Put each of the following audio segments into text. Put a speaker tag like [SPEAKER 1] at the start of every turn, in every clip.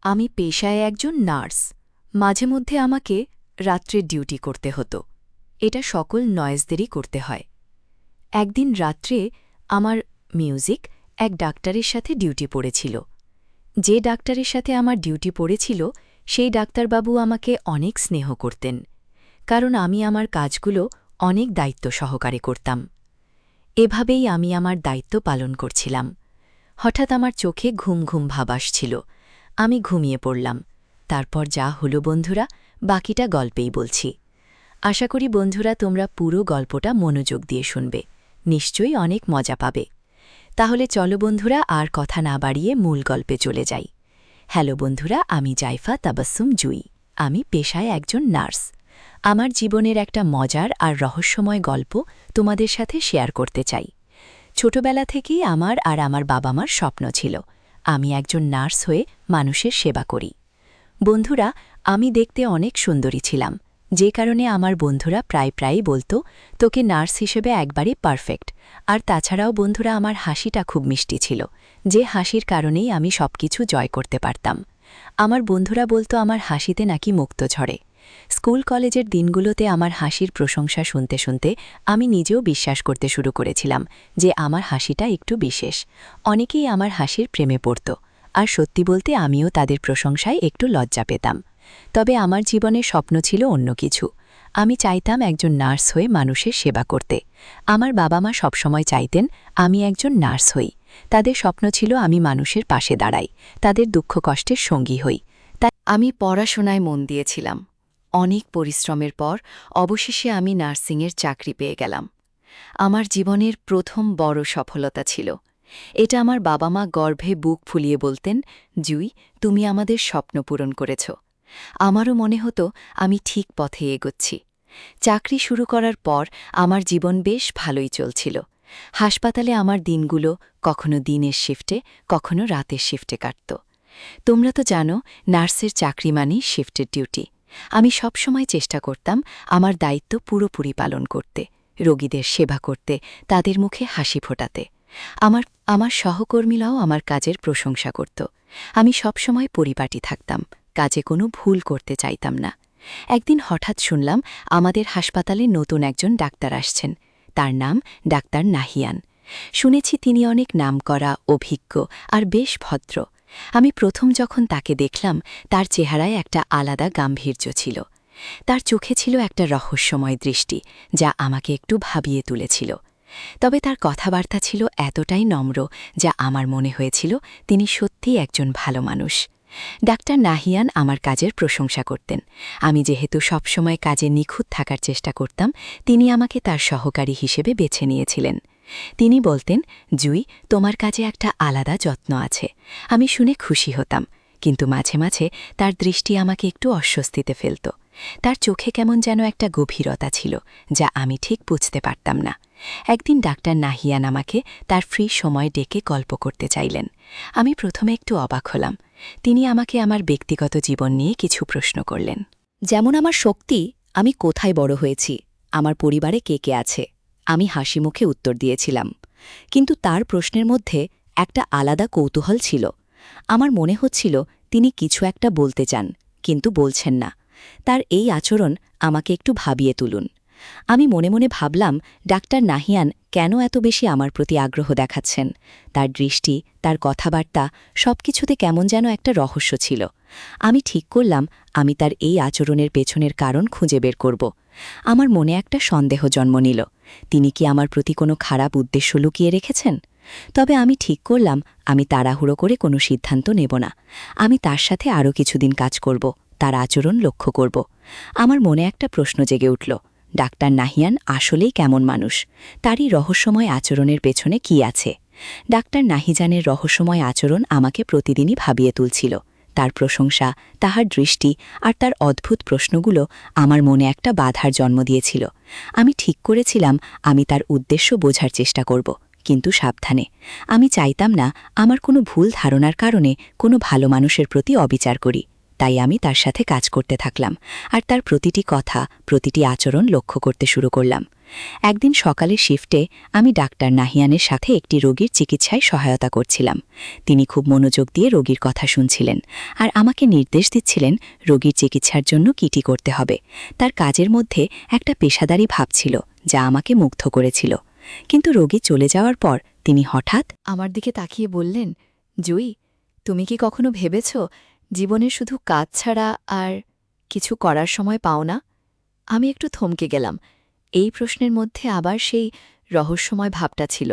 [SPEAKER 1] আমি পেশায় একজন নার্স। মাঝে মধ্যে আমাকে রাত্রে ডিউটি করতে হতো। এটা সকল নয়েজদেরই করতে হয়। একদিন রাত্রে আমার মিউজিক এক ডাক্তারের সাথে ডিউটি পড়েছিল। যে ডাক্তারের সাথে আমার ডিউটি পড়েছিল সেই ডাক্তারবাবু আমাকে অনেক স্নেহ করতেন, কারণ আমি আমার কাজগুলো অনেক দায়িত্ব সহকারে করতাম। এভাবেই আমি আমার দায়িত্ব পালন করছিলাম। হঠাৎ আমার চোখে ঘুম ঘুম ভাব আসছিল। আমি ঘুমিয়ে পড়লাম। তারপর যা হলো বন্ধুরা, বাকিটা গল্পেই বলছি। আশা করি বন্ধুরা তোমরা পুরো গল্পটা মনোযোগ দিয়ে শুনবে, নিশ্চয়ই অনেক মজা পাবে। তাহলে চলো বন্ধুরা, আর কথা না বাড়িয়ে মূল গল্পে চলে যাই। হ্যালো বন্ধুরা, আমি জাইফা তাবাসসুম জুই। আমি পেশায় একজন নার্স। আমার জীবনের একটা মজার আর রহস্যময় গল্প তোমাদের সাথে শেয়ার করতে চাই। ছোটবেলা থেকেই আমার আর আমার বাবা মার স্বপ্ন ছিল আমি একজন নার্স হয়ে মানুষের সেবা করি। বন্ধুরা, আমি দেখতে অনেক সুন্দরী ছিলাম, যে কারণে আমার বন্ধুরা প্রায়ই বলতো, তোকে নার্স হিসেবে একবারই পারফেক্ট। আর তাছাড়াও বন্ধুরা, আমার হাসিটা খুব মিষ্টি ছিল, যে হাসির কারণেই আমি সবকিছু জয় করতে পারতাম। আমার বন্ধুরা বলতো আমার হাসিতে নাকি মুক্ত ঝরে। স্কুল কলেজের দিনগুলোতে আমার হাসির প্রশংসা শুনতে শুনতে আমি নিজেও বিশ্বাস করতে শুরু করেছিলাম যে আমার হাসিটা একটু বিশেষ। অনেকেই আমার হাসির প্রেমে পড়ত, আর সত্যি বলতে আমিও তাদের প্রশংসায় একটু লজ্জা পেতাম। তবে আমার জীবনের স্বপ্ন ছিল অন্য কিছু। আমি চাইতাম একজন নার্স হয়ে মানুষের সেবা করতে। আমার বাবা মা সবসময় চাইতেন আমি একজন নার্স হই। তাদের স্বপ্ন ছিল আমি মানুষের পাশে দাঁড়াই, তাদের দুঃখ কষ্টের সঙ্গী হই। তাই আমি পড়াশোনায় মন দিয়েছিলাম। অনেক পরিশ্রমের পর অবশেষে আমি নার্সিংয়ের চাকরি পেয়ে গেলাম। আমার জীবনের প্রথম বড় সফলতা ছিল। এটা আমার বাবা মা গর্ভে বুক ফুলিয়ে বলতেন, জুই, তুমি আমাদের স্বপ্ন পূরণ করেছ। আমারও মনে হতো আমি ঠিক পথে এগোচ্ছি। চাকরি শুরু করার পর আমার জীবন বেশ ভালোই চলছিল। হাসপাতালে আমার দিনগুলো কখনো দিনের শিফটে, কখনো রাতের শিফটে কাটত। তোমরা তো জানো, নার্সের চাকরি মানেই শিফটের ডিউটি। আমি সবসময় চেষ্টা করতাম আমার দায়িত্ব পুরোপুরি পালন করতে, রোগীদের সেবা করতে, তাদের মুখে হাসি ফোটাতে। আমার সহকর্মীরাও আমার কাজের প্রশংসা করত। আমি সবসময় পরিপাটি থাকতাম, কাজে কোনো ভুল করতে চাইতাম না। একদিন হঠাৎ শুনলাম আমাদের হাসপাতালে নতুন একজন ডাক্তার আসছেন। তার নাম ডাক্তার নাহিয়ান। শুনেছি তিনি অনেক নামকরা, অভিজ্ঞ আর বেশ ভদ্র। আমি প্রথম যখন তাকে দেখলাম, তার চেহারায় একটা আলাদা গাম্ভীর্য ছিল। তার চোখে ছিল একটা রহস্যময় দৃষ্টি, যা আমাকে একটু ভাবিয়ে তুলেছিল। তবে তার কথাবার্তা ছিল এতটাই নম্র, যা আমার মনে হয়েছিল তিনি সত্যিই একজন ভালো মানুষ। ডাক্তার নাহিয়ান আমার কাজের প্রশংসা করতেন। আমি যেহেতু সবসময় কাজে নিখুঁত থাকার চেষ্টা করতাম, তিনি আমাকে তার সহকারী হিসেবে বেছে নিয়েছিলেন। তিনি বলতেন, জুই, তোমার কাজে একটা আলাদা যত্ন আছে। আমি শুনে খুশি হতাম, কিন্তু মাঝে মাঝে তার দৃষ্টি আমাকে একটু অস্বস্তিতে ফেলত। তার চোখে কেমন যেন একটা গভীরতা ছিল, যা আমি ঠিক বুঝতে পারতাম না। একদিন ডাক্তার নাহিয়ান আমাকে তার ফ্রি সময় ডেকে গল্প করতে চাইলেন। আমি প্রথমে একটু অবাক হলাম। তিনি আমাকে আমার ব্যক্তিগত জীবন নিয়ে কিছু প্রশ্ন করলেন। যেমন আমার শক্তি, আমি কোথায় বড় হয়েছি, আমার পরিবারে কে কে আছে। আমি হাসিমুখে উত্তর দিয়েছিলাম, কিন্তু তার প্রশ্নের মধ্যে একটা আলাদা কৌতূহল ছিল। আমার মনে হচ্ছিল তিনি কিছু একটা বলতে চান, কিন্তু বলছেন না। তার এই আচরণ আমাকে একটু ভাবিয়ে তুলুন। আমি মনে মনে ভাবলাম, ডাক্তার নাহিয়ান কেন এত বেশি আমার প্রতি আগ্রহ দেখাচ্ছেন। তার দৃষ্টি, তার কথাবার্তা, সবকিছুতে কেমন যেন একটা রহস্য ছিল। আমি ঠিক করলাম আমি তার এই আচরণের পেছনের কারণ খুঁজে বের করব। আমার মনে একটা সন্দেহ জন্ম নিল, তিনি কি আমার প্রতি কোনো খারাপ উদ্দেশ্য লুকিয়ে রেখেছেন। তবে আমি ঠিক করলাম আমি তাড়াহুড়ো করে কোনো সিদ্ধান্ত নেব না। আমি তার সাথে আরও কিছুদিন কাজ করব, তার আচরণ লক্ষ্য করব। আমার মনে একটা প্রশ্ন জেগে উঠল, ডাক্তার নাহিয়ান আসলেই কেমন মানুষ, তারই রহস্যময় আচরণের পেছনে কি আছে। ডাক্তার নাহিজানের রহস্যময় আচরণ আমাকে প্রতিদিনই ভাবিয়ে তুলছিল। তার প্রশংসা, তাহার দৃষ্টি আর তার অদ্ভুত প্রশ্নগুলো আমার মনে একটা বাধার জন্ম দিয়েছিল। আমি ঠিক করেছিলাম আমি তার উদ্দেশ্য বোঝার চেষ্টা করব, কিন্তু সাবধানে। আমি চাইতাম না আমার কোনো ভুল ধারণার কারণে কোনো ভালো মানুষের প্রতি অবিচার করি। তাই আমি তার সাথে কাজ করতে থাকলাম, আর তার প্রতিটি কথা, প্রতিটি আচরণ লক্ষ্য করতে শুরু করলাম।
[SPEAKER 2] একদিন সকালে শিফটে আমি ডাক্তার নাহিয়ানের সাথে একটি রোগীর চিকিৎসায় সহায়তা করছিলাম। তিনি খুব মনোযোগ দিয়ে রোগীর কথা শুনছিলেন আর আমাকে নির্দেশ দিচ্ছিলেন রোগীর চিকিৎসার জন্য কী করতে হবে। তার কাজের মধ্যে একটা পেশাদারি ভাব ছিল যা আমাকে মুগ্ধ করেছিল। কিন্তু রোগী চলে যাওয়ার পর তিনি হঠাৎ
[SPEAKER 1] আমার দিকে তাকিয়ে বললেন, জুই, তুমি কি কখনো ভেবেছ জীবনে শুধু কাজ ছাড়া আর কিছু করার সময় পাও না? আমি একটু থমকে গেলাম। এই প্রশ্নের মধ্যে আবার সেই রহস্যময় ভাবটা ছিল।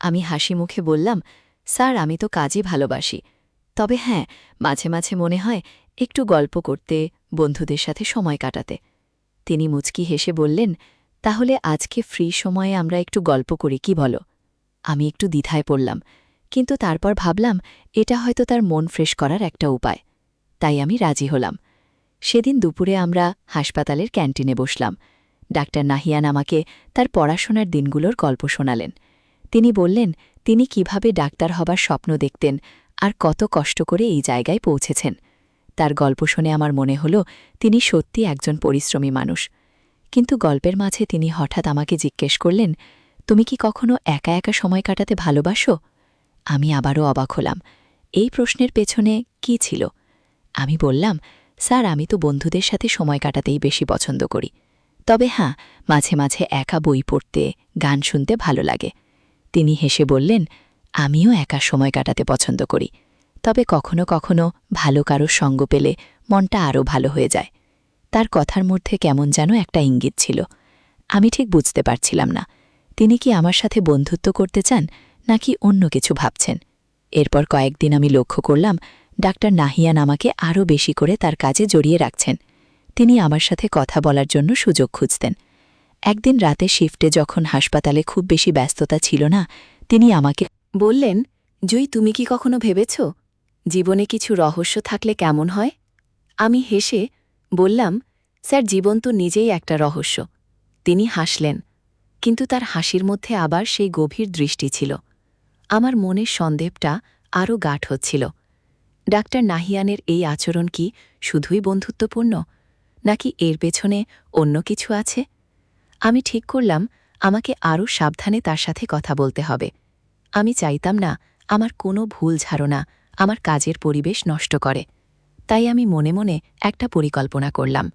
[SPEAKER 1] আমি হাসি মুখে বললাম, স্যার, আমি তো কাজই ভালোবাসি। তবে হ্যাঁ, মাঝে মাঝে মনে হয় একটু গল্প করতে, বন্ধুদের সাথে সময় কাটাতে। তিনি মুচকি হেসে বললেন, তাহলে আজকে ফ্রি সময়ে আমরা একটু গল্প করি, কি বলো? আমি একটু দ্বিধায় পড়লাম, কিন্তু তারপর ভাবলাম এটা হয়তো তার মন ফ্রেশ করার একটা উপায়। তাই আমি রাজি হলাম। সেদিন দুপুরে আমরা হাসপাতালের ক্যান্টিনে বসলাম। ডাক্তার নাহিয়ান আমাকে তার পড়াশোনার দিনগুলোর গল্প শোনালেন। তিনি বললেন তিনি কিভাবে ডাক্তার হবার স্বপ্ন দেখতেন আর কত কষ্ট করে এই জায়গায় পৌঁছেছেন। তার গল্প শুনে আমার মনে হল তিনি সত্যি একজন পরিশ্রমী মানুষ। কিন্তু গল্পের মাঝে তিনি হঠাৎ আমাকে জিজ্ঞেস করলেন, তুমি কি কখনো একা একা সময় কাটাতে ভালোবাসো? আমি আবারও অবাক হলাম। এই প্রশ্নের পেছনে কি ছিল? আমি বললাম, স্যার, আমি তো বন্ধুদের সাথে সময় কাটাতেই বেশি পছন্দ করি। তবে হ্যাঁ, মাঝে মাঝে একা বই পড়তে, গান শুনতে ভালো লাগে। তিনি হেসে বললেন, আমিও একা সময় কাটাতে পছন্দ করি। তবে কখনো কখনো ভালো কারোর সঙ্গ পেলে মনটা আরও ভালো হয়ে যায়। তার কথার মধ্যে কেমন যেন একটা ইঙ্গিত ছিল। আমি ঠিক বুঝতে পারছিলাম না তিনি কি আমার সাথে বন্ধুত্ব করতে চান নাকি অন্য কিছু ভাবছেন। এরপর কয়েকদিন আমি লক্ষ্য করলাম ডাক্তার নাহিয়ান আমাকে আরও বেশি করে তার কাজে জড়িয়ে রাখছেন। তিনি আমার সাথে কথা বলার জন্য সুযোগ খুঁজতেন। একদিন রাতে শিফটে যখন হাসপাতালে খুব বেশি ব্যস্ততা ছিল না, তিনি আমাকে বললেন, জুই, তুমি কি কখনো ভেবেছ জীবনে কিছু রহস্য থাকলে কেমন হয়? আমি হেসে বললাম, স্যার, জীবন তো নিজেই একটা রহস্য। তিনি হাসলেন, কিন্তু তার হাসির মধ্যে আবার সেই গভীর দৃষ্টি ছিল। আমার মনের সন্দেহটা আরও গাঢ় হচ্ছিল। ডাক্তার নাহিয়ানের এই আচরণ কি শুধুই বন্ধুত্বপূর্ণ, নাকি এর পেছনে অন্য কিছু আছে? আমি ঠিক করলাম আমাকে আরও সাবধানে তার সাথে কথা বলতে হবে। আমি চাইতাম না আমার কোনো ভুল ধারণা আমার কাজের পরিবেশ নষ্ট করে। তাই আমি মনে মনে একটা পরিকল্পনা করলাম।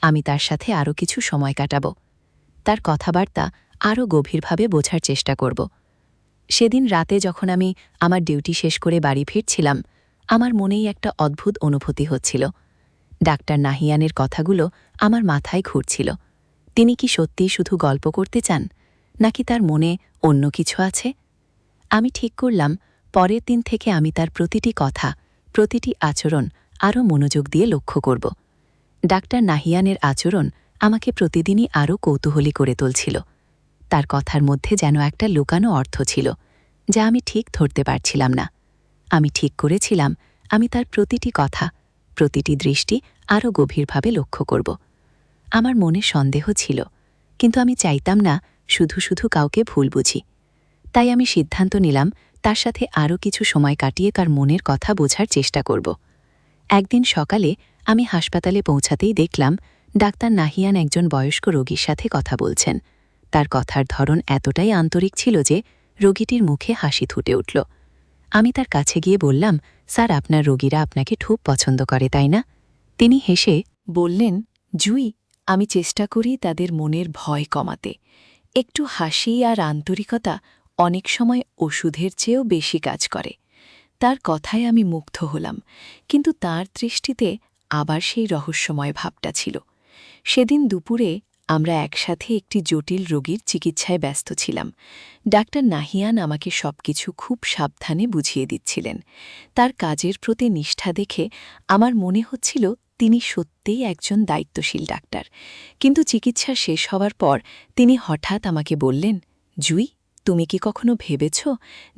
[SPEAKER 1] আমি তার সাথে আরও কিছু সময় কাটাব, তার কথাবার্তা আরও গভীরভাবে বোঝার চেষ্টা করব। সেদিন রাতে যখন আমি আমার ডিউটি শেষ করে বাড়ি ফিরছিলাম, আমার মনেই একটা অদ্ভুত অনুভূতি হচ্ছিল। ডাক্তার নাহিয়ানের কথাগুলো আমার মাথায় ঘুরছিল। তিনি কি সত্যিই শুধু গল্প করতে চান, নাকি তার মনে অন্য কিছু আছে? আমি ঠিক করলাম পরের দিন থেকে আমি তার প্রতিটি কথা, প্রতিটি আচরণ আরও মনোযোগ দিয়ে লক্ষ্য করব। ডাক্তার নাহিয়ানের আচরণ আমাকে প্রতিদিনই আরও কৌতূহলী করে তুলছিল। তার কথার মধ্যে যেন একটা লুকানো অর্থ ছিল, যা আমি ঠিক ধরতে পারছিলাম না। আমি ঠিক করেছিলাম আমি তার প্রতিটি কথা, প্রতিটি দৃষ্টি আরও গভীরভাবে লক্ষ্য করব। আমার মনে সন্দেহ ছিল, কিন্তু আমি চাইতাম না শুধু শুধু কাউকে ভুল বুঝি। তাই আমি সিদ্ধান্ত নিলাম তার সাথে আরও কিছু সময় কাটিয়ে তার মনের কথা বোঝার চেষ্টা করব। একদিন সকালে আমি হাসপাতালে পৌঁছাতেই দেখলাম ডাক্তার নাহিয়ান একজন বয়স্ক রোগীর সাথে কথা বলছেন। তার কথার ধরন এতটাই আন্তরিক ছিল যে রোগীটির মুখে হাসি ফুটে উঠল। আমি তার কাছে গিয়ে বললাম, স্যার, আপনার রোগীরা আপনাকে খুব পছন্দ করে, তাই না? তিনি হেসে বললেন, জুই, আমি চেষ্টা করি তাদের মনের ভয় কমাতে। একটু হাসি আর আন্তরিকতা অনেক সময় ওষুধের চেয়েও বেশি কাজ করে। তার কথায় আমি মুগ্ধ হলাম, কিন্তু তার দৃষ্টিতে আবার সেই রহস্যময় ভাবটা ছিল। সেদিন দুপুরে আমরা একসাথে একটি জটিল রোগীর চিকিৎসায় ব্যস্ত ছিলাম। ডাক্তার নাহিয়ান আমাকে সবকিছু খুব সাবধানে বুঝিয়ে দিচ্ছিলেন। তার কাজের প্রতি নিষ্ঠা দেখে আমার মনে হচ্ছিল তিনি সত্যিই একজন দায়িত্বশীল ডাক্তার। কিন্তু চিকিৎসা শেষ হওয়ার পর তিনি হঠাৎ আমাকে বললেন, জুই, তুমি কি কখনো ভেবেছ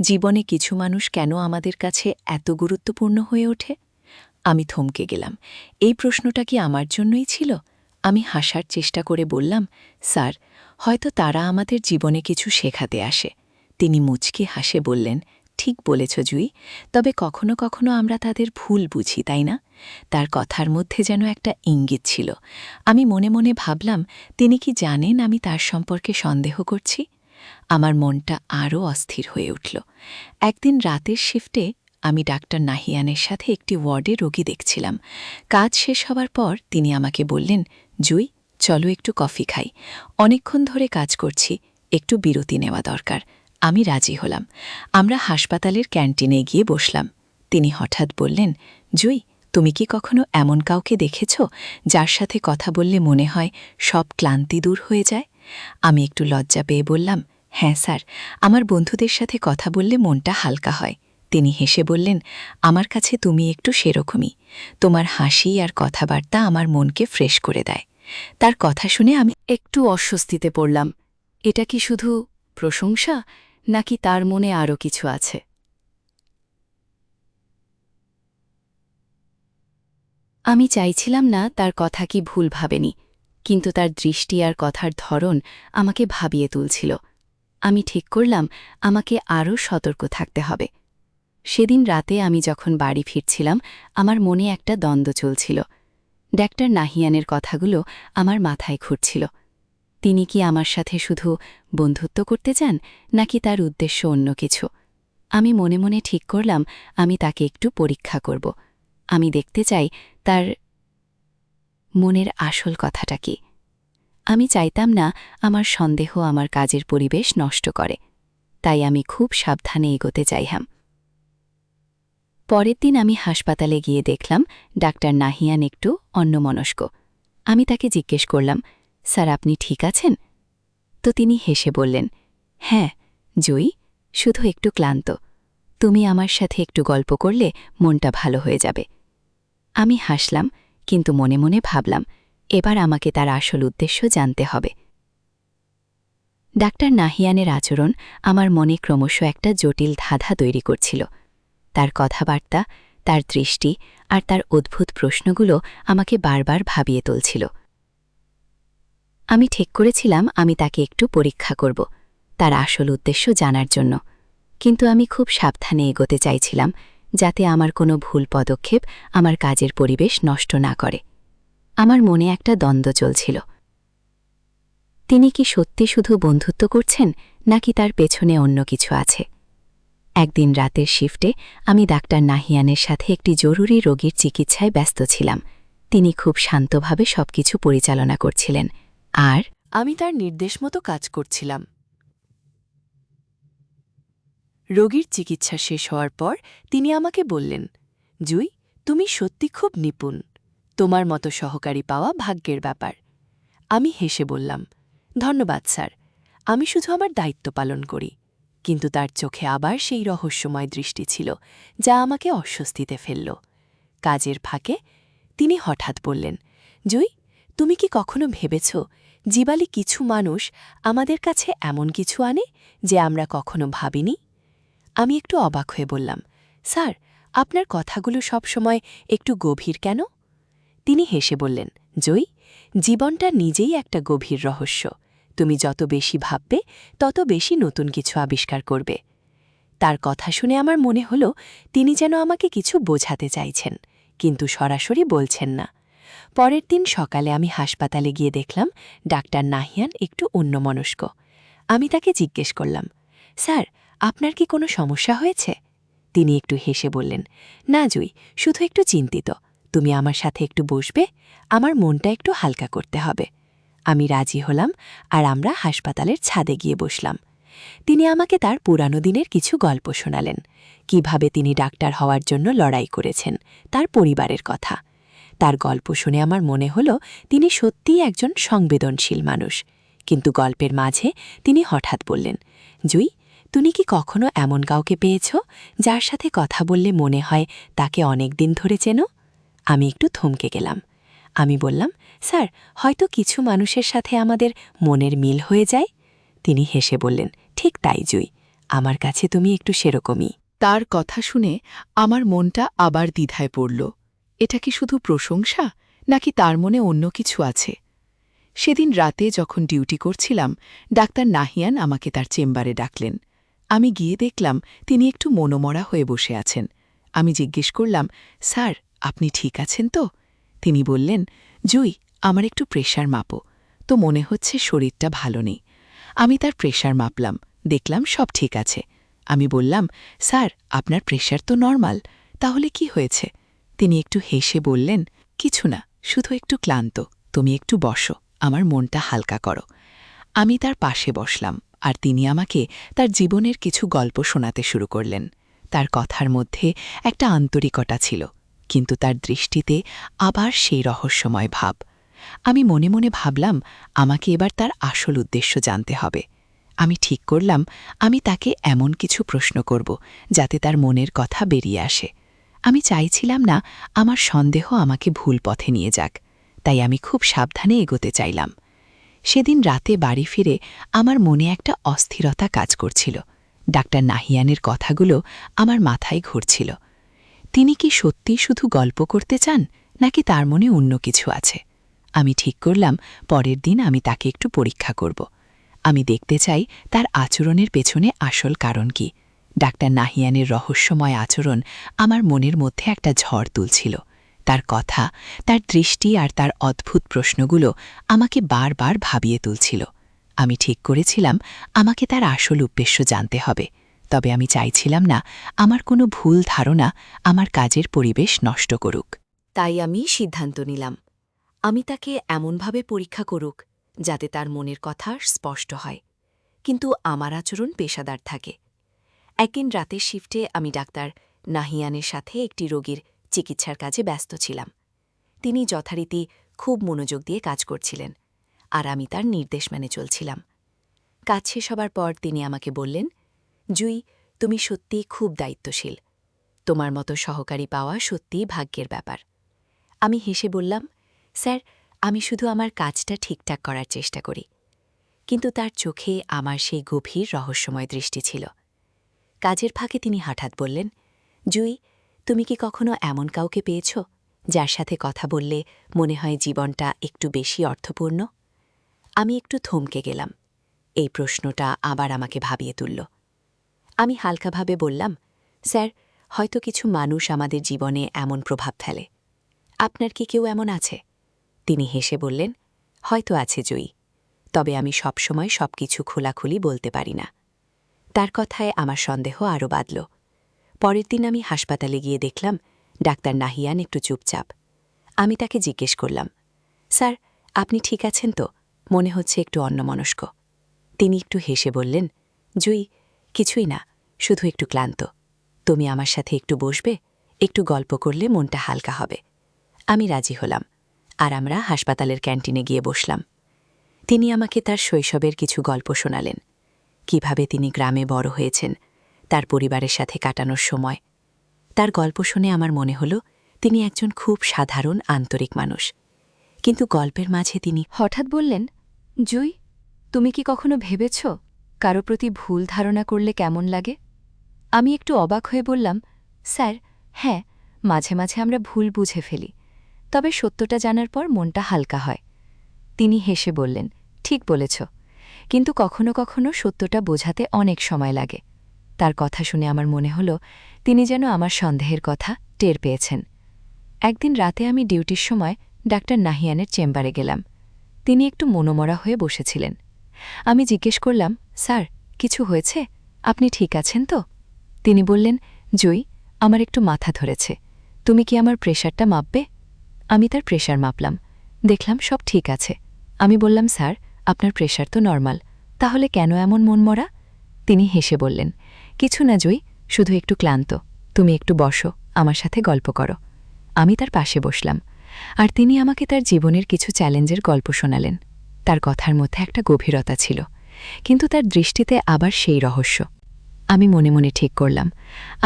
[SPEAKER 1] জীবনে কিছু মানুষ কেন আমাদের কাছে এত গুরুত্বপূর্ণ হয়ে ওঠে? আমি থমকে গেলাম। এই প্রশ্নটা কি আমার জন্যই ছিল? আমি হাসার চেষ্টা করে বললাম, স্যার, হয়তো তারা আমাদের জীবনে কিছু শেখাতে আসে। তিনি মুচকি হাসে বললেন,
[SPEAKER 2] ঠিক বলেছ জুই, তবে কখনো কখনো আমরা তাদের ভুল বুঝি, তাই না? তার কথার মধ্যে যেন একটা ইঙ্গিত ছিল। আমি মনে মনে ভাবলাম, তিনি কি জানেন আমি তার সম্পর্কে সন্দেহ করছি? আমার মনটা আরও অস্থির হয়ে উঠল। একদিন রাতের শিফটে আমি ডাক্তার নাহিয়ানের সাথে একটি ওয়ার্ডে রোগী দেখছিলাম। কাজ শেষ হবার পর তিনি আমাকে বললেন, জুই, চলো একটু কফি খাই। অনেকক্ষণ ধরে কাজ করছি, একটু বিরতি নেওয়া দরকার। আমি রাজি হলাম। আমরা হাসপাতালের ক্যান্টিনে গিয়ে বসলাম। তিনি হঠাৎ বললেন, জুই, তুমি কি কখনো এমন কাউকে দেখেছ যার সাথে কথা বললে মনে হয় সব ক্লান্তি দূর হয়ে যায়? আমি একটু লজ্জা পেয়ে বললাম, হ্যাঁ স্যার, আমার বন্ধুদের সাথে কথা বললে মনটা হালকা হয়। তিনি হেসে বললেন, আমার কাছে তুমি একটু সেরকমই। তোমার হাসি আর কথাবার্তা আমার মনকে ফ্রেশ করে দেয়। তার কথা শুনে আমি
[SPEAKER 1] একটু অস্বস্তিতে পড়লাম। এটা কি শুধু প্রশংসা, নাকি তার মনে আরও কিছু আছে? আমি চাইছিলাম না তার কথা কি ভুল ভাবেনি, কিন্তু তার দৃষ্টি আর কথার ধরন আমাকে ভাবিয়ে তুলছিল। আমি ঠিক করলাম আমাকে আরও সতর্ক থাকতে হবে। সেদিন রাতে আমি যখন বাড়ি ফিরছিলাম, আমার মনে একটা দ্বন্দ্ব চলছিল। ডাক্তার নাহিয়ানের কথাগুলো আমার মাথায় ঘুরছিল। তিনি কি আমার সাথে শুধু বন্ধুত্ব করতে চান, নাকি তার উদ্দেশ্য অন্য কিছু? আমি মনে মনে ঠিক করলাম আমি তাকে একটু পরীক্ষা করব। আমি দেখতে চাই তার মনের আসল কথাটা কি। আমি চাইতাম না আমার সন্দেহ আমার কাজের পরিবেশ নষ্ট করে, তাই আমি খুব সাবধানে এগোতে চাইলাম। পরের দিন আমি হাসপাতালে গিয়ে দেখলাম ডাক্তার নাহিয়ান একটু অন্যমনস্ক। আমি তাকে জিজ্ঞেস করলাম, স্যার, আপনি ঠিক আছেন? তো তিনি হেসে বললেন, হ্যাঁ জুই, শুধু একটু ক্লান্ত। তুমি আমার সাথে একটু গল্প করলে মনটা ভালো হয়ে যাবে। আমি হাসলাম, কিন্তু মনে মনে ভাবলাম, এবার আমাকে তার আসল উদ্দেশ্য জানতে হবে। ডাক্তার নাহিয়ানের আচরণ আমার মনে ক্রমশ একটা জটিল ধাঁধা তৈরি করছিল। তার কথাবার্তা, তার দৃষ্টি আর তার অদ্ভুত প্রশ্নগুলো আমাকে বারবার ভাবিয়ে তুলছিল। আমি ঠিক করেছিলাম আমি তাকে একটু পরীক্ষা করব, তার আসল উদ্দেশ্য জানার জন্য। কিন্তু আমি খুব সাবধানে এগোতে চাইছিলাম, যাতে আমার কোনো ভুল পদক্ষেপ আমার কাজের পরিবেশ নষ্ট না করে। আমার মনে একটা দ্বন্দ্ব চলছিল। তিনি কি সত্যি শুধু বন্ধুত্ব করছেন, নাকি তার পেছনে অন্য কিছু আছে? একদিন রাতের শিফটে আমি ডাক্তার নাহিয়ানের সাথে একটি জরুরি রোগীর চিকিৎসায় ব্যস্ত ছিলাম। তিনি খুব শান্তভাবে সবকিছু পরিচালনা করছিলেন, আর
[SPEAKER 2] আমি তার নির্দেশ মতো কাজ করছিলাম। রোগীর চিকিৎসা শেষ হওয়ার পর তিনি আমাকে বললেন, জুই, তুমি সত্যি খুব নিপুণ। তোমার মতো সহকারী পাওয়া ভাগ্যের ব্যাপার। আমি হেসে বললাম, ধন্যবাদ স্যার, আমি শুধু আমার দায়িত্ব পালন করি। কিন্তু তার চোখে আবার সেই রহস্যময় দৃষ্টি ছিল, যা আমাকে অস্বস্তিতে ফেলল। কাজের ফাঁকে তিনি হঠাৎ বললেন, জুই, তুমি কি কখনো ভেবেছ জীবালি কিছু মানুষ আমাদের কাছে এমন কিছু আনে যে আমরা কখনো ভাবিনি? আমি একটু অবাক হয়ে বললাম, স্যার, আপনার কথাগুলো সবসময় একটু গভীর কেন? তিনি হেসে বললেন, জুই, জীবনটা নিজেই একটা গভীর রহস্য। তুমি যত বেশি ভাববে, তত বেশি নতুন কিছু আবিষ্কার করবে। তার কথা শুনে আমার মনে হল তিনি যেন আমাকে কিছু বোঝাতে চাইছেন, কিন্তু সরাসরি বলছেন না। পরের দিন সকালে আমি হাসপাতালে গিয়ে দেখলাম ডাক্তার নাহিয়ান একটু অন্যমনস্ক। আমি তাকে জিজ্ঞেস করলাম, স্যার, আপনার কি কোনো সমস্যা হয়েছে? তিনি একটু হেসে বললেন, না জুই, শুধু একটু চিন্তিত। তুমি আমার সাথে একটু বসবে? আমার মনটা একটু হালকা করতে হবে। আমি রাজি হলাম, আর আমরা হাসপাতালের ছাদে গিয়ে বসলাম। তিনি আমাকে তার পুরানো দিনের কিছু গল্প শোনালেন, কিভাবে তিনি ডাক্তার হওয়ার জন্য লড়াই করেছেন, তার পরিবারের কথা। তার গল্প শুনে আমার মনে হল তিনি সত্যিই একজন সংবেদনশীল মানুষ। কিন্তু গল্পের মাঝে তিনি হঠাৎ বললেন, জুই, তুমি কি কখনো এমন কাউকে পেয়েছ যার সাথে কথা বললে মনে হয় তাকে অনেক দিন ধরে চেনো? আমি একটু থমকে গেলাম। আমি বললাম, স্যার, হয়তো কিছু মানুষের সাথে আমাদের মনের মিল হয়ে যায়। তিনি হেসে বললেন, ঠিক তাই জুই, আমার কাছে তুমি একটু সেরকমই।
[SPEAKER 3] তার কথা শুনে আমার মনটা আবার দ্বিধায় পড়ল। এটা কি শুধু প্রশংসা, নাকি তার মনে অন্য কিছু আছে? সেদিন রাতে যখন ডিউটি করছিলাম, ডাক্তার নাহিয়ান আমাকে তার চেম্বারে ডাকলেন। আমি গিয়ে দেখলাম তিনি একটু মনোমরা হয়ে বসে আছেন। আমি জিজ্ঞেস করলাম, স্যার, আপনি ঠিক আছেন তো? তিনি বললেন, জুই, আমার একটু প্রেশার মাপো, তো মনে হচ্ছে শরীরটা ভালো নেই। আমি তার প্রেশার মাপলাম, দেখলাম সব ঠিক আছে। আমি বললাম, স্যার, আপনার প্রেশার তো নরমাল, তাহলে কি হয়েছে? তিনি একটু হেসে বললেন, কিছু না, শুধু একটু ক্লান্ত, তুমি একটু বসো, আমার মনটা হালকা করো। আমি তার পাশে বসলাম, আর তিনি আমাকে তার জীবনের কিছু গল্প শোনাতে শুরু করলেন। তার কথার মধ্যে একটা আন্তরিকতা ছিল, কিন্তু তার দৃষ্টিতে আবার সেই রহস্যময় ভাব। আমি মনে মনে ভাবলাম, আমাকে এবার তার আসল উদ্দেশ্য জানতে হবে। আমি ঠিক করলাম, আমি তাকে এমন কিছু প্রশ্ন করব যাতে তার মনের কথা বেরিয়ে আসে। আমি চাইছিলাম না আমার সন্দেহ আমাকে ভুল পথে নিয়ে যাক, তাই আমি খুব সাবধানে এগোতে চাইলাম। সেদিন রাতে বাড়ি ফিরে আমার মনে একটা অস্থিরতা কাজ করছিল। ডাক্তার নাহিয়ানের কথাগুলো আমার মাথায় ঘুরছিল। তিনি কি সত্যিই শুধু গল্প করতে চান, নাকি তার মনে অন্য কিছু আছে? আমি ঠিক করলাম, পরের দিন আমি তাকে একটু পরীক্ষা করব। আমি দেখতে চাই তার আচরণের পেছনে আসল কারণ কি। ডাক্তার নাহিয়ানের রহস্যময় আচরণ আমার মনের মধ্যে একটা ঝড় তুলছিল। তার কথা, তার দৃষ্টি আর তার অদ্ভুত প্রশ্নগুলো আমাকে বারবার ভাবিয়ে তুলছিল। আমি ঠিক করেছিলাম, আমাকে তার আসল উদ্দেশ্য জানতে হবে, তবে আমি চাইছিলাম না আমার কোনো ভুল ধারণা আমার কাজের পরিবেশ নষ্ট করুক।
[SPEAKER 1] তাই আমি সিদ্ধান্ত নিলাম, আমি তাকে এমনভাবে পরীক্ষা করুক যাতে তার মনের কথা স্পষ্ট হয়, কিন্তু আমার আচরণ পেশাদার থাকে। একদিন রাতের শিফটে আমি ডাক্তার নাহিয়ানের সাথে একটি রোগীর চিকিৎসার কাজে ব্যস্ত ছিলাম। তিনি যথারীতি খুব মনোযোগ দিয়ে কাজ করছিলেন, আর আমি তার নির্দেশ মেনে চলছিলাম। কাজ শেষ হবার পর তিনি আমাকে বললেন, জুই, তুমি সত্যিই খুব দায়িত্বশীল। তোমার মতো সহকারী পাওয়া সত্যিই ভাগ্যের ব্যাপার। আমি হেসে বললাম, স্যার, আমি শুধু আমার কাজটা ঠিকঠাক করার চেষ্টা করি। কিন্তু তার চোখে আমার সেই গভীর রহস্যময় দৃষ্টি ছিল। কাজের ফাঁকে তিনি হঠাৎ বললেন, জুই, তুমি কি কখনো এমন কাউকে পেয়েছ যার সাথে কথা বললে মনে হয় জীবনটা একটু বেশি অর্থপূর্ণ? আমি একটু থমকে গেলাম। এই প্রশ্নটা আবার আমাকে ভাবিয়ে তুলল। আমি হালকাভাবে বললাম, স্যার, হয়তো কিছু মানুষ আমাদের জীবনে এমন প্রভাব ফেলে। আপনার কি কেউ এমন আছে? তিনি হেসে বললেন, হয়তো আছে জয়ী, তবে আমি সবসময় সবকিছু খোলাখুলি বলতে পারি না। তার কথায় আমার সন্দেহ আরও বাড়ল। পরের দিন আমি হাসপাতালে গিয়ে দেখলাম ডাক্তার নাহিয়ান একটু চুপচাপ। আমি তাকে জিজ্ঞেস করলাম, স্যার, আপনি ঠিক আছেন তো? মনে হচ্ছে একটু অন্যমনস্ক। তিনি একটু হেসে বললেন, জুই, কিছুই না, শুধু একটু ক্লান্ত। তুমি আমার সাথে একটু বসবে? একটু গল্প করলে মনটা হালকা হবে। আমি রাজি হলাম, আর আমরা হাসপাতালের ক্যান্টিনে গিয়ে বসলাম। তিনি আমাকে তার শৈশবের কিছু গল্প শোনালেন, কিভাবে তিনি গ্রামে বড় হয়েছেন, তার পরিবারের সাথে কাটানোর সময়। তার গল্প শুনে আমার মনে হল তিনি একজন খুব সাধারণ আন্তরিক মানুষ। কিন্তু গল্পের মাঝে তিনি হঠাৎ বললেন, জুই, তুমি কি কখনো ভেবেছ কারো প্রতি ভুল ধারণা করলে কেমন লাগে? আমি একটু অবাক হয়ে বললাম, স্যার, হ্যাঁ, মাঝে মাঝে আমরা ভুল বুঝে ফেলি, তবে সত্যটা জানার পর মনটা হালকা হয়। তিনি হেসে বললেন, ঠিক বলেছ, কিন্তু কখনো কখনো সত্যটা বোঝাতে অনেক সময় লাগে। তার কথা শুনে আমার মনে হল তিনি যেন আমার সন্দেহের কথা টের পেয়েছেন। একদিন রাতে আমি ডিউটির সময় ডাক্তার নাহিয়ানের চেম্বারে গেলাম। তিনি একটু মনোমরা হয়ে বসেছিলেন। আমি জিজ্ঞেস করলাম, স্যার, কিছু হয়েছে? আপনি ঠিক আছেন তো? তিনি বললেন, জুই, আমার একটু মাথা ধরেছে, তুমি কি আমার প্রেশারটা মাপবে? আমি তার প্রেশার মাপলাম, দেখলাম সব ঠিক আছে। আমি বললাম, স্যার, আপনার প্রেশার তো নরমাল, তাহলে কেন এমন মনমরা? তিনি হেসে বললেন, কিছু না জুই, শুধু একটু ক্লান্ত। তুমি একটু বসো, আমার সাথে গল্প করো। আমি তার পাশে বসলাম, আর তিনি আমাকে তার জীবনের কিছু চ্যালেঞ্জের গল্প শোনালেন। তার কথার মধ্যে একটা গভীরতা ছিল, কিন্তু তার দৃষ্টিতে আবার সেই রহস্য। আমি মনে মনে ঠিক করলাম,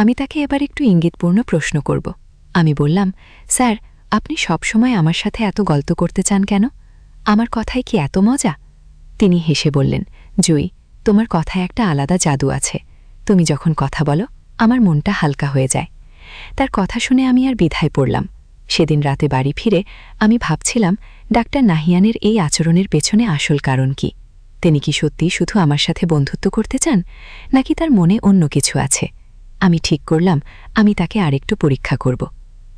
[SPEAKER 1] আমি তাকে এবার একটু ইঙ্গিতপূর্ণ প্রশ্ন করব। আমি বললাম, স্যার, আপনি সবসময় আমার সাথে এত গল্প করতে চান কেন? আমার কথায় কি এত মজা? তিনি হেসে বললেন, জুই, তোমার কথায় একটা আলাদা জাদু আছে। তুমি যখন কথা বলো, আমার মনটা হালকা হয়ে যায়। তার কথা শুনে আমি আর দ্বিধায় পড়লাম। সেদিন রাতে বাড়ি ফিরে আমি ভাবছিলাম ডাক্তার নাহিয়ানের এই আচরণের পেছনে আসল কারণ কি।
[SPEAKER 2] তিনি কি সত্যিই শুধু আমার সাথে বন্ধুত্ব করতে চান নাকি তার মনে অন্য কিছু আছে? আমি ঠিক করলাম আমি তাকে আরেকটু পরীক্ষা করব।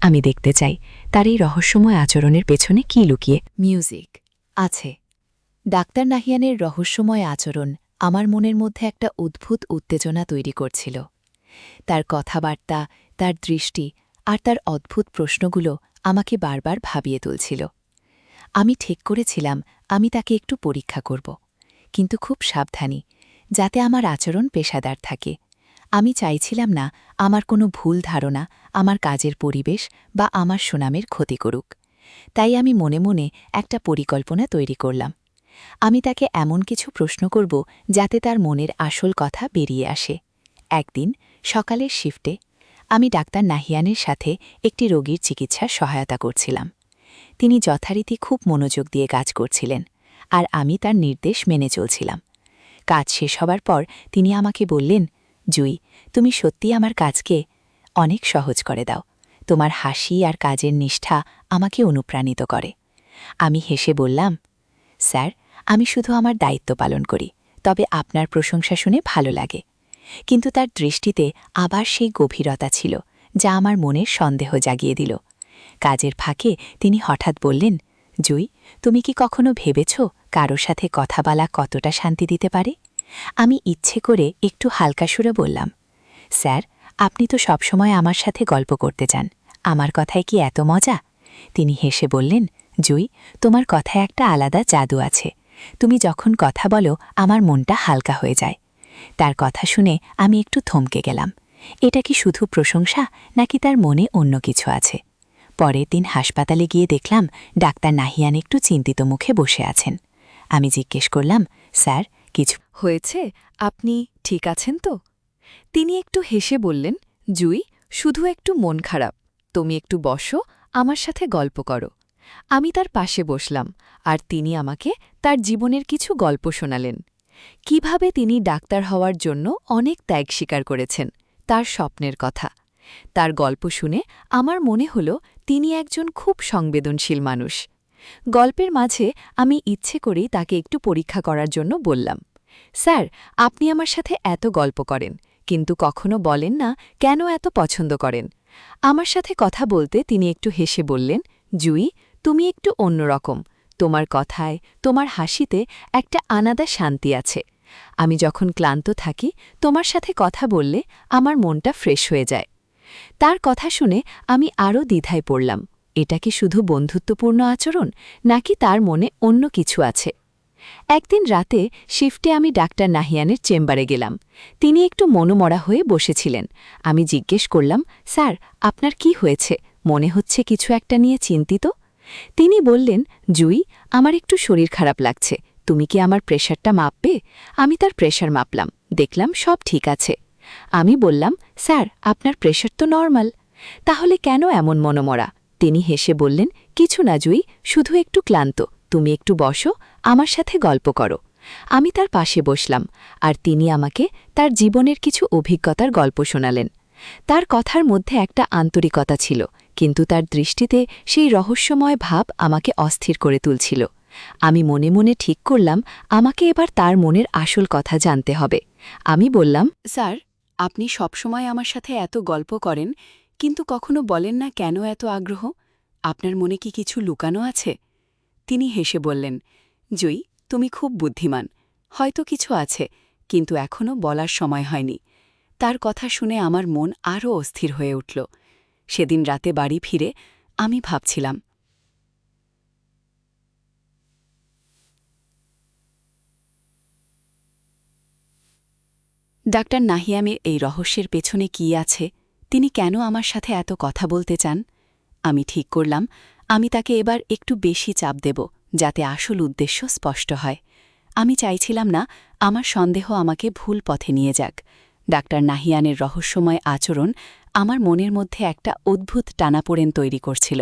[SPEAKER 2] আমি দেখতে চাই তার এই রহস্যময় আচরণের পেছনে কি লুকিয়ে।
[SPEAKER 1] মিউজিক আছে। ডাক্তার নাহিয়ানের রহস্যময় আচরণ আমার মনের মধ্যে একটা অদ্ভুত উত্তেজনা তৈরি করছিল। তার কথাবার্তা, তার দৃষ্টি আর তার অদ্ভুত প্রশ্নগুলো আমাকে বারবার ভাবিয়ে তুলছিল। আমি ঠিক করেছিলাম আমি তাকে একটু পরীক্ষা করব, কিন্তু খুব সাবধানী, যাতে আমার আচরণ পেশাদার থাকে। আমি চাইছিলাম না আমার কোনো ভুল ধারণা আমার কাজের পরিবেশ বা আমার সুনামের ক্ষতি করুক। তাই আমি মনে মনে একটা পরিকল্পনা তৈরি করলাম। আমি তাকে এমন কিছু প্রশ্ন করব যাতে তার মনের আসল কথা বেরিয়ে আসে। একদিন সকালের শিফটে আমি ডাক্তার নাহিয়ানের সাথে একটি রোগীর চিকিৎসার সহায়তা করছিলাম। তিনি যথারীতি খুব মনোযোগ দিয়ে কাজ করছিলেন, আর আমি তার নির্দেশ মেনে চলছিলাম। কাজ শেষ হবার পর তিনি আমাকে বললেন, জুই, তুমি সত্যিই আমার কাজকে অনেক সহজ করে দাও। তোমার হাসি আর কাজের নিষ্ঠা আমাকে অনুপ্রাণিত করে। আমি হেসে বললাম, স্যার, আমি শুধু আমার দায়িত্ব পালন করি, তবে আপনার প্রশংসা শুনে ভালো লাগে। কিন্তু তার দৃষ্টিতে আবার সেই গভীরতা ছিল যা আমার মনের সন্দেহ জাগিয়ে দিল। কাজের ফাঁকে তিনি হঠাৎ বললেন, জুই, তুমি কি কখনো ভেবেছ কারো সাথে কথা বলা কতটা শান্তি দিতে পারে? আমি ইচ্ছে করে একটু হালকা সুরে বললাম, স্যার, আপনি তো সবসময় আমার সাথে গল্প করতে চান, আমার কথায় কি এত মজা? তিনি হেসে বললেন, জুই, তোমার কথায় একটা আলাদা জাদু আছে। তুমি যখন কথা বলো আমার মনটা হালকা হয়ে যায়। তার কথা শুনে আমি একটু থমকে গেলাম। এটা কি শুধু প্রশংসা নাকি তার মনে অন্য কিছু আছে? পরের দিন হাসপাতালে গিয়ে দেখলাম ডাক্তার নাহিয়ান একটু চিন্তিত মুখে বসে আছেন। আমি জিজ্ঞেস করলাম, স্যার, কিছু
[SPEAKER 3] হয়েছে? আপনি ঠিক আছেন তো? তিনি একটু হেসে বললেন, জুই, শুধু একটু মন খারাপ। তুমি একটু বসো, আমার সাথে গল্প করো। আমি তার পাশে বসলাম, আর তিনি আমাকে তার জীবনের কিছু গল্প শোনালেন। কিভাবে তিনি ডাক্তার হওয়ার জন্য অনেক ত্যাগ স্বীকার করেছেন, তার স্বপ্নের কথা। তার গল্প শুনে আমার মনে হল তিনি একজন খুব সংবেদনশীল মানুষ। গল্পের মাঝে আমি ইচ্ছে করেই তাকে একটু পরীক্ষা করার জন্য বললাম, স্যার, আপনি আমার সাথে এত গল্প করেন, কিন্তু কখনো বলেন না কেন এত পছন্দ করেন। আমার সাথে কথা বলতে তিনি একটু হেসে বললেন, জুই, তুমি একটু অন্যরকম। তোমার কথায়, তোমার হাসিতে একটা আলাদা শান্তি আছে। আমি যখন ক্লান্ত থাকি তোমার সাথে কথা বললে আমার মনটা ফ্রেশ হয়ে যায়। তার কথা শুনে আমি আরও দ্বিধায় পড়লাম, এটা কি শুধু বন্ধুত্বপূর্ণ আচরণ নাকি তার মনে অন্য কিছু আছে? একদিন রাতে শিফটে আমি ডাক্তার নাহিয়ানের চেম্বারে গেলাম। তিনি একটু মনোমরা হয়ে বসেছিলেন। আমি জিজ্ঞেস করলাম, স্যার, আপনার কি হয়েছে? মনে হচ্ছে কিছু একটা নিয়ে চিন্তিত। তিনি বললেন, জুই, আমার একটু শরীর খারাপ লাগছে। তুমি কি আমার প্রেশারটা মাপবে? আমি তার প্রেশার মাপলাম, দেখলাম সব ঠিক আছে। আমি বললাম, স্যার, আপনার প্রেশার তো নরমাল। তাহলে কেন এমন মনোমরা? তিনি হেসে বললেন, কিছু না জুই, শুধু একটু ক্লান্ত। তুমি একটু বসো, আমার সাথে গল্প করো। আমি তার পাশে বসলাম, আর তিনি আমাকে তার জীবনের কিছু অভিজ্ঞতার গল্প শোনালেন। তার কথার মধ্যে একটা আন্তরিকতা ছিল, কিন্তু তার দৃষ্টিতে সেই রহস্যময় ভাব আমাকে অস্থির করে তুলছিল। আমি মনে মনে ঠিক করলাম আমাকে এবার তার মনের আসল কথা জানতে হবে। আমি বললাম, স্যার, আপনি সবসময় আমার সাথে এত গল্প করেন, কিন্তু কখনো বলেন না কেন এত আগ্রহ? আপনার মনে কি কিছু লুকানো আছে? তিনি হেসে বললেন, জুই, তুমি খুব বুদ্ধিমান। হয়তো কিছু আছে, কিন্তু এখনও বলার সময় হয়নি। তার কথা শুনে আমার মন আরও অস্থির হয়ে উঠল। সেদিন রাতে বাড়ি ফিরে আমি ভাবছিলাম, ডাক্তার নাহিয়ামের এই রহস্যের পেছনে কি আছে? তিনি কেন আমার সাথে এত কথা বলতে চান? আমি ঠিক করলাম আমি তাকে এবার একটু বেশি চাপ দেব, যাতে আসল উদ্দেশ্য স্পষ্ট হয়। আমি চাইছিলাম না আমার সন্দেহ আমাকে ভুল পথে নিয়ে যাক। ডাক্তার নাহিয়ানের রহস্যময় আচরণ আমার মনের মধ্যে একটা অদ্ভুত টানাপোড়েন তৈরি করছিল।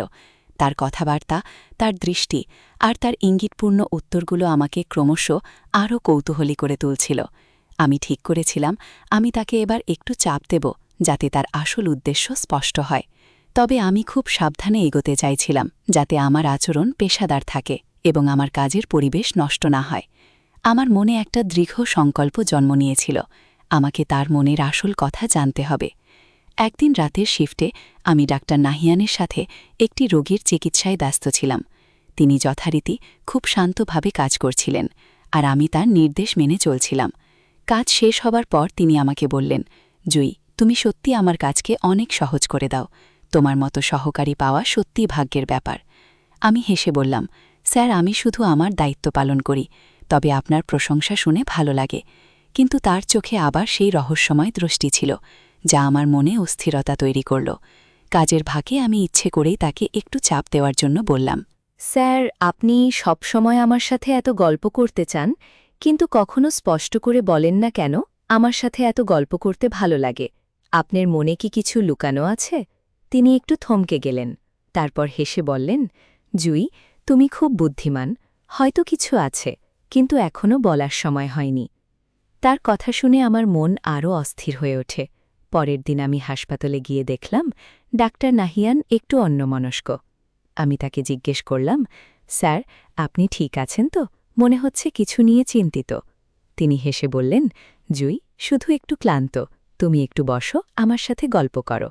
[SPEAKER 3] তার কথাবার্তা, তার দৃষ্টি আর তার ইঙ্গিতপূর্ণ উত্তরগুলো আমাকে ক্রমশ আরও কৌতূহলী করে তুলছিল। আমি ঠিক করেছিলাম আমি তাকে এবার একটু চাপ দেব, যাতে তার আসল উদ্দেশ্য স্পষ্ট হয়। তবে আমি খুব সাবধানে এগোতে চাইছিলাম, যাতে আমার আচরণ পেশাদার থাকে এবং আমার কাজের পরিবেশ নষ্ট না হয়।
[SPEAKER 2] আমার মনে একটা দৃঢ় সংকল্প জন্ম নিয়েছিল, আমাকে তার মনের আসল কথা জানতে হবে। একদিন রাতের শিফটে আমি ডাক্তার নাহিয়ানের সাথে একটি রোগীর চিকিৎসায় ব্যস্ত ছিলাম। তিনি যথারীতি খুব শান্তভাবে কাজ করছিলেন, আর আমি তার নির্দেশ মেনে চলছিলাম। কাজ শেষ হবার পর তিনি আমাকে বললেন, জুই, তুমি সত্যি আমার কাজকে অনেক সহজ করে দাও। তোমার মতো সহকারী পাওয়া সত্যি ভাগ্যের ব্যাপার। আমি হেসে বললাম, স্যার, আমি শুধু আমার দায়িত্ব পালন করি, তবে আপনার প্রশংসা শুনে ভালো লাগে। কিন্তু তার চোখে আবার সেই রহস্যময় দৃষ্টি ছিল, যা আমার মনে অস্থিরতা তৈরি করল। কাজের ফাঁকে আমি ইচ্ছে করেই তাকে একটু চাপ দেওয়ার জন্য বললাম,
[SPEAKER 1] স্যার, আপনি সবসময় আমার সাথে এত গল্প করতে চান, কিন্তু কখনো স্পষ্ট করে বলেন না কেন আমার সাথে এত গল্প করতে ভালো লাগে। আপনার মনে কি কিছু লুকানো আছে? তিনি একটু থমকে গেলেন, তারপর হেসে বললেন, জুই, তুমি খুব বুদ্ধিমান, হয়তো কিছু আছে, কিন্তু এখনও বলার সময় হয়নি। তার কথা শুনে আমার মন আরও অস্থির হয়ে ওঠে। পরের দিন আমি হাসপাতালে গিয়ে দেখলাম ডাক্তার নাহিয়ান একটু অন্যমনস্ক। আমি তাকে জিজ্ঞেস করলাম, স্যার, আপনি ঠিক আছেন তো? মনে হচ্ছে কিছু নিয়ে চিন্তিত। তিনি হেসে বললেন, জুই, শুধু একটু ক্লান্ত, তুমি একটু বসো, আমার সাথে গল্প করো।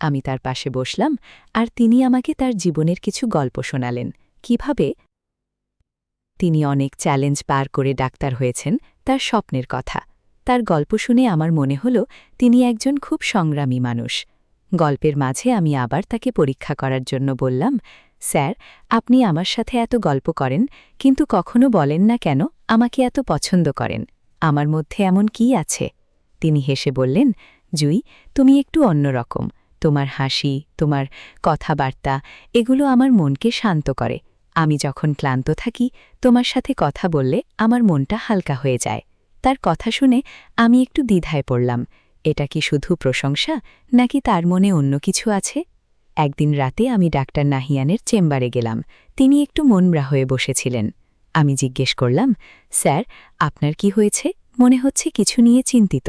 [SPEAKER 1] আমি তার পাশে বসলাম, আর তিনি আমাকে তার জীবনের কিছু গল্প শোনালেন। কিভাবে তিনি অনেক চ্যালেঞ্জ পার করে ডাক্তার হয়েছেন, তার স্বপ্নের কথা। তার গল্প শুনে আমার মনে হল তিনি একজন খুব সংগ্রামী মানুষ। গল্পের মাঝে আমি আবার তাকে পরীক্ষা করার জন্য বললাম, স্যার, আপনি আমার সাথে এত গল্প করেন, কিন্তু কখনো বলেন না কেন আমাকে এত পছন্দ করেন। আমার মধ্যে এমন কি আছে? তিনি হেসে বললেন, জুই, তুমি একটু অন্যরকম। তোমার হাসি, তোমার কথাবার্তা, এগুলো আমার মনকে শান্ত করে। আমি যখন ক্লান্ত থাকি, তোমার সাথে কথা বললে আমার মনটা হালকা হয়ে যায়। তার কথা শুনে আমি একটু দ্বিধায় পড়লাম, এটা কি শুধু প্রশংসা, নাকি তার মনে অন্য কিছু আছে? একদিন রাতে আমি ডাক্তার নাহিয়ানের চেম্বারে গেলাম। তিনি একটু মনমরা হয়ে বসেছিলেন। আমি জিজ্ঞেস করলাম, স্যার, আপনার কি হয়েছে? মনে হচ্ছে কিছু নিয়ে চিন্তিত।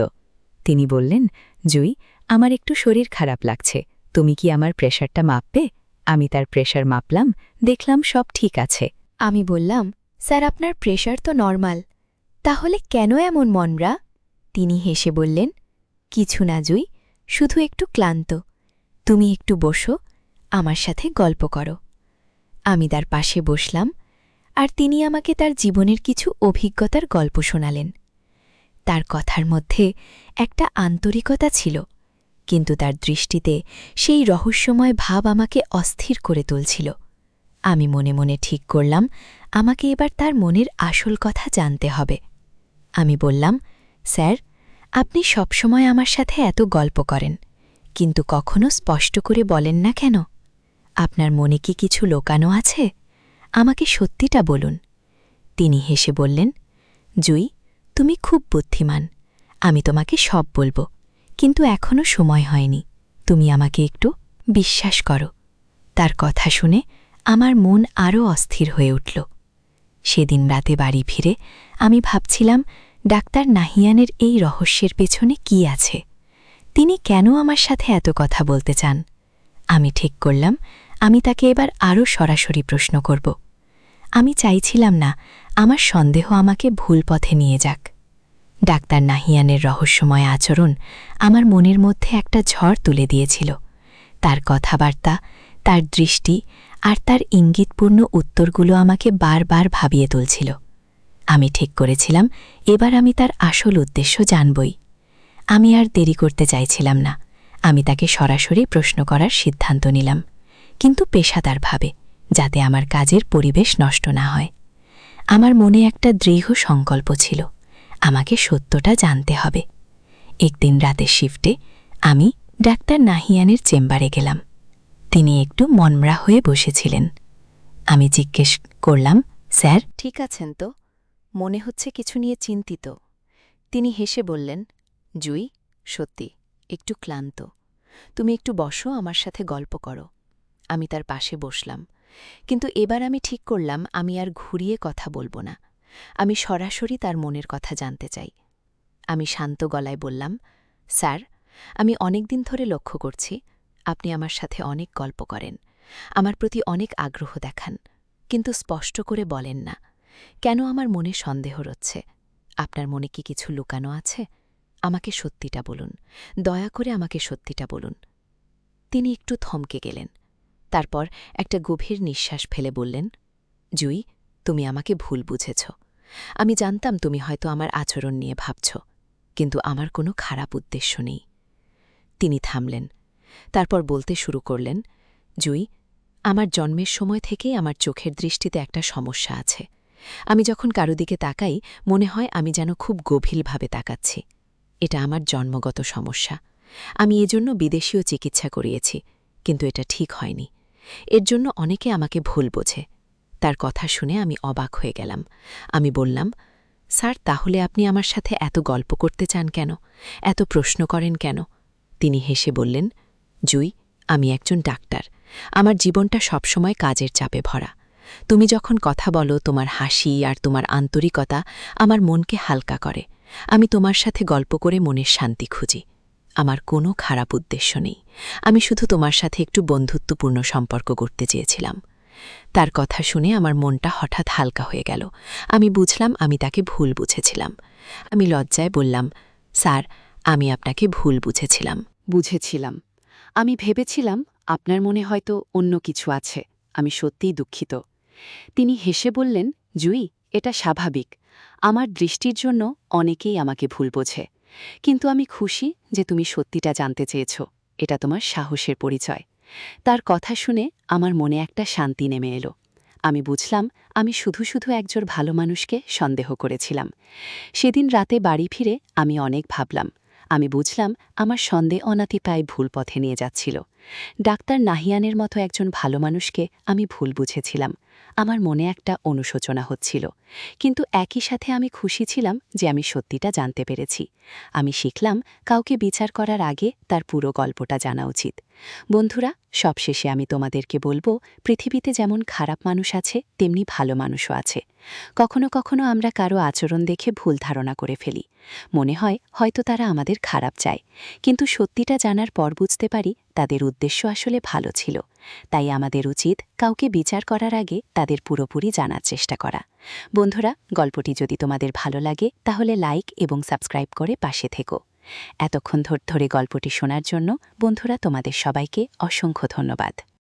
[SPEAKER 1] তিনি বললেন, জুই, আমার একটু শরীর খারাপ লাগছে, তুমি কি আমার প্রেশারটা মাপবে? আমি তার প্রেশার মাপলাম, দেখলাম সব ঠিক আছে। আমি বললাম, স্যার, আপনার প্রেশার তো নরমাল, তাহলে কেন এমন মনমরা? তিনি হেসে বললেন, কিছু না জুই, শুধু একটু ক্লান্ত। তুমি একটু বসো, আমার সাথে গল্প করো। আমি তার পাশে বসলাম, আর তিনি আমাকে তার জীবনের কিছু অভিজ্ঞতার গল্প শোনালেন। তার কথার মধ্যে একটা আন্তরিকতা ছিল, কিন্তু তার দৃষ্টিতে সেই রহস্যময় ভাব আমাকে অস্থির করে তুলছিল। আমি মনে মনে ঠিক করলাম, আমাকে এবার তার মনের আসল কথা জানতে হবে। আমি বললাম, স্যার, আপনি সবসময় আমার সাথে এত গল্প করেন, কিন্তু কখনো স্পষ্ট করে বলেন না কেন? আপনার মনে কি কিছু লুকানো আছে? আমাকে সত্যিটা বলুন। তিনি হেসে বললেন, জুই, তুমি খুব বুদ্ধিমান, আমি তোমাকে সব বলবো, কিন্তু এখনও সময় হয়নি। তুমি আমাকে একটু বিশ্বাস করো। তার কথা শুনে আমার মন আরও অস্থির হয়ে উঠল। সেদিন রাতে বাড়ি ফিরে আমি ভাবছিলাম, ডাক্তার নাহিয়ানের এই রহস্যের পেছনে কি আছে? তিনি কেন আমার সাথে এত কথা বলতে চান? আমি ঠিক করলাম, আমি তাকে এবার আরও সরাসরি প্রশ্ন করব। আমি চাইছিলাম না আমার সন্দেহ আমাকে ভুল পথে নিয়ে যাক। ডাক্তার নাহিয়ানের রহস্যময় আচরণ আমার মনের মধ্যে একটা ঝড় তুলে দিয়েছিল। তার কথাবার্তা, তার দৃষ্টি আর তার ইঙ্গিতপূর্ণ উত্তরগুলো আমাকে বারবার ভাবিয়ে তুলছিল। আমি ঠিক করেছিলাম, এবার আমি তার আসল উদ্দেশ্য জানবই। আমি আর দেরি করতে চাইছিলাম না। আমি তাকে সরাসরি প্রশ্ন করার সিদ্ধান্ত নিলাম, কিন্তু পেশাদারভাবে, যাতে আমার কাজের পরিবেশ নষ্ট না হয়। আমার মনে একটা দৃঢ় সংকল্প ছিল, আমাকে সত্যটা জানতে হবে। একদিন রাতের শিফটে আমি ডাক্তার নাহিয়ানের চেম্বারে গেলাম। তিনি একটু মনমরা হয়ে বসেছিলেন। আমি জিজ্ঞেস করলাম, স্যার, ঠিক আছেন তো? মনে হচ্ছে কিছু নিয়ে চিন্তিত। তিনি হেসে বললেন, জুই, সত্যি একটু ক্লান্ত, তুমি একটু বসো, আমার সাথে গল্প করো। আমি তার পাশে বসলাম, কিন্তু এবার আমি ঠিক করলাম আমি আর ঘুরিয়ে কথা বলবো না। আমি সরাসরি তার মনের কথা জানতে চাই। আমি শান্ত গলায় বললাম, স্যার, আমি অনেক দিন ধরে লক্ষ্য করছি আপনি আমার সাথে অনেক গল্প করেন, আমার প্রতি অনেক আগ্রহ দেখান, কিন্তু স্পষ্ট করে বলেন না। কেন আমার মনে সন্দেহ রচ্ছে? আপনার মনে কি কিছু লুকানো আছে? আমাকে সত্যিটা বলুন, দয়া করে আমাকে সত্যিটা বলুন। তিনি একটু থমকে গেলেন। তারপর একটা গভীর নিঃশ্বাস ফেলে বললেন, জুই, তুমি আমাকে ভুল বুঝেছ। আমি জানতাম তুমি হয়তো আমার আচরণ নিয়ে ভাবছ, কিন্তু আমার কোনো খারাপ উদ্দেশ্য নেই। তিনি থামলেন। তারপর বলতে শুরু করলেন, জুই, আমার জন্মের সময় থেকেই আমার চোখের দৃষ্টিতে একটা সমস্যা আছে। আমি যখন কারো দিকে তাকাই মনে হয় আমি যেন খুব গভীরভাবে তাকাচ্ছি। এটা আমার জন্মগত সমস্যা। আমি এজন্য বিদেশীয় চিকিৎসা করিয়েছি, কিন্তু এটা ঠিক হয়নি। এর জন্য অনেকে আমাকে ভুল বোঝে। তার কথা শুনে আমি অবাক হয়ে গেলাম। আমি বললাম, স্যার, তাহলে আপনি আমার সাথে এত গল্প করতে চান কেন? এত প্রশ্ন করেন কেন? তিনি হেসে বললেন, জুই, আমি একজন ডাক্তার। আমার জীবনটা সবসময় কাজের চাপে ভরা। তুমি যখন কথা বলো, তোমার হাসি আর তোমার আন্তরিকতা আমার মনকে হালকা করে। আমি তোমার সাথে গল্প করে মনের শান্তি খুঁজি। আমার কোনো খারাপ উদ্দেশ্য নেই। আমি শুধু তোমার সাথে একটু বন্ধুত্বপূর্ণ সম্পর্ক করতে চেয়েছিলাম। তার কথা শুনে আমার মনটা হঠাৎ হালকা হয়ে গেল। আমি বুঝলাম আমি তাকে ভুল বুঝেছিলাম। আমি লজ্জায় বললাম, স্যার, আমি আপনাকে ভুল বুঝেছিলাম।
[SPEAKER 4] বুঝেছিলাম। আমি ভেবেছিলাম আপনার মনে হয়তো অন্য কিছু আছে। আমি সত্যিই দুঃখিত। তিনি হেসে বললেন, জুই, এটা স্বাভাবিক। আমার দৃষ্টির জন্য অনেকেই আমাকে ভুল বোঝে। কিন্তু আমি খুশি যে তুমি সত্যিটা জানতে চেয়েছ। এটা তোমার সাহসের পরিচয়। তার কথা শুনে আমার মনে একটা শান্তি নেমে এলো। আমি বুঝলাম আমি শুধু শুধু একজন ভালো মানুষকে সন্দেহ করেছিলাম। সেদিন রাতে বাড়ি ফিরে আমি অনেক ভাবলাম। আমি বুঝলাম আমার সন্দেহ অনাতিপায় ভুল পথে নিয়ে যাচ্ছিল। ডাক্তার নাহিয়ানের মতো একজন ভালো মানুষকে আমি ভুল বুঝেছিলাম। আমার মনে একটা অনুশোচনা হচ্ছিল, কিন্তু একই সাথে আমি খুশি ছিলাম যে আমি সত্যিটা জানতে পেরেছি। আমি শিখলাম কাউকে বিচার করার আগে তার পুরো গল্পটা জানা উচিত। বন্ধুরা, সবশেষে আমি তোমাদেরকে বলবো, পৃথিবীতে যেমন খারাপ মানুষ আছে তেমনি ভালো মানুষও আছে। কখনো কখনো আমরা কারো আচরণ দেখে ভুল ধারণা করে ফেলি। মনে হয় হয়তো তারা আমাদের খারাপ চায়, কিন্তু সত্যিটা জানার পর বুঝতে পারি তাদের উদ্দেশ্য আসলে ভালো ছিল। তাই আমাদের উচিত কাউকে বিচার করার আগে তাদের পুরোপুরি জানার চেষ্টা করা। বন্ধুরা, গল্পটি যদি তোমাদের ভালো লাগে তাহলে লাইক এবং সাবস্ক্রাইব করে পাশে থেকো। এতক্ষণ ধরে গল্পটি শোনার জন্য বন্ধুরা তোমাদের সবাইকে অসংখ্য ধন্যবাদ।